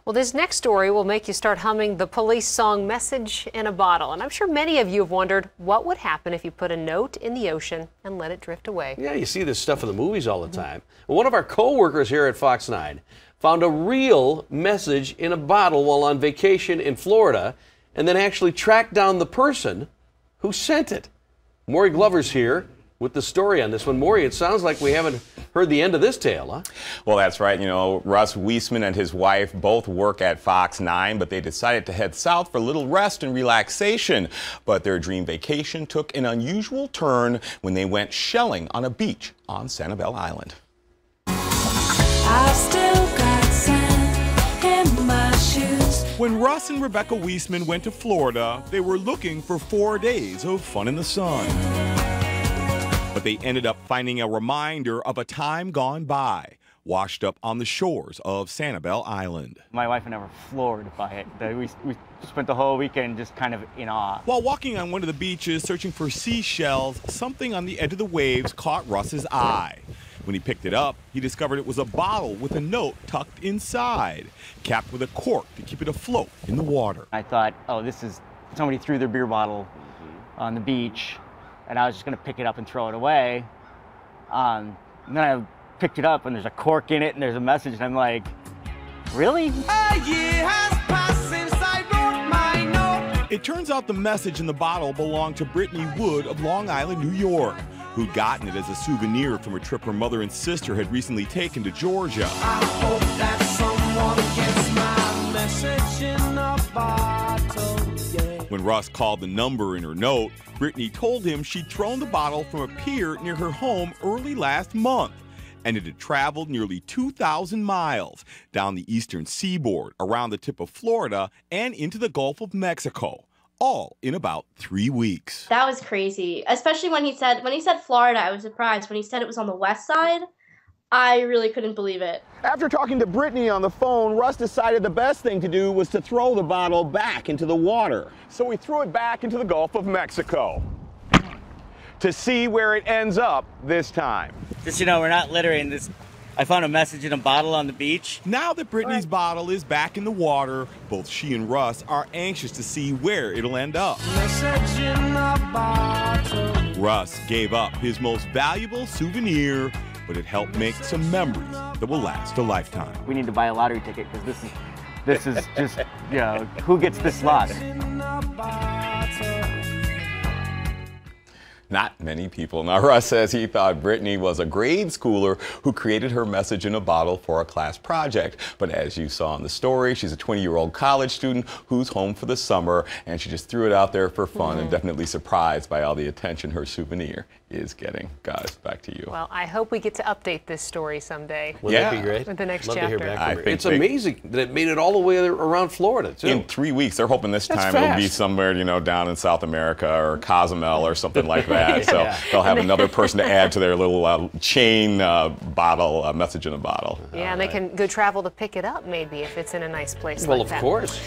Well, this next story will make you start humming the police song Message in a Bottle. And I'm sure many of you have wondered what would happen if you put a note in the ocean and let it drift away. Yeah, you see this stuff in the movies all the time. Well, one of our co-workers here at Fox 9 found a real message in a bottle while on vacation in Florida and then actually tracked down the person who sent it. Maury Glover's here with the story on this one. Maury, it sounds like we haven't heard the end of this tale, huh? Well, that's right. You know, Russ Wiesman and his wife both work at Fox 9, but they decided to head south for a little rest and relaxation. But their dream vacation took an unusual turn when they went shelling on a beach on Sanibel Island. I've still got sand in my shoes. When Russ and Rebecca Wiesman went to Florida, they were looking for 4 days of fun in the sun. But they ended up finding a reminder of a time gone by, washed up on the shores of Sanibel Island. My wife and I were floored by it. We spent the whole weekend just kind of in awe. While walking on one of the beaches searching for seashells, something on the edge of the waves caught Russ's eye. When he picked it up, he discovered it was a bottle with a note tucked inside, capped with a cork to keep it afloat in the water. I thought, oh, this is somebody threw their beer bottle on the beach, and I was just going to pick it up and throw it away. And then I picked it up, and there's a cork in it, and there's a message, and I'm like, really? It turns out the message in the bottle belonged to Brittany Wood of Long Island, New York, who'd gotten it as a souvenir from a trip her mother and sister had recently taken to Georgia. I hope that someone gets my message in a bottle, yeah. When Russ called the number in her note, Brittany told him she'd thrown the bottle from a pier near her home early last month, and it had traveled nearly 2,000 miles down the eastern seaboard, around the tip of Florida, and into the Gulf of Mexico, all in about 3 weeks. That was crazy, especially when he said Florida. I was surprised. When he said it was on the west side, I really couldn't believe it. After talking to Brittany on the phone, Russ decided the best thing to do was to throw the bottle back into the water. So he threw it back into the Gulf of Mexico to see where it ends up this time. Just, you know, we're not littering this. I found a message in a bottle on the beach. Now that Brittany's bottle is back in the water, both she and Russ are anxious to see where it'll end up. Message in a bottle. Russ gave up his most valuable souvenir, but it helped make some memories that will last a lifetime. We need to buy a lottery ticket because this is just, you know, who gets this lot? Not many people. Now, Russ says he thought Brittany was a grade schooler who created her message in a bottle for a class project. But as you saw in the story, she's a 20-year-old college student who's home for the summer, and she just threw it out there for fun and definitely surprised by all the attention her souvenir is getting. Guys, back to you. Well, I hope we get to update this story someday. Wouldn't that be great? With the next Love chapter. to hear back from her. think It's amazing that it made it all the way around Florida, too. In 3 weeks, they're hoping this That's time it'll be fast. somewhere, you know, down in South America or Cozumel or something like that. So they'll have another person to add to their little chain bottle, message in a bottle. Yeah, and they can go travel to pick it up maybe if it's in a nice place Well, like of that. course.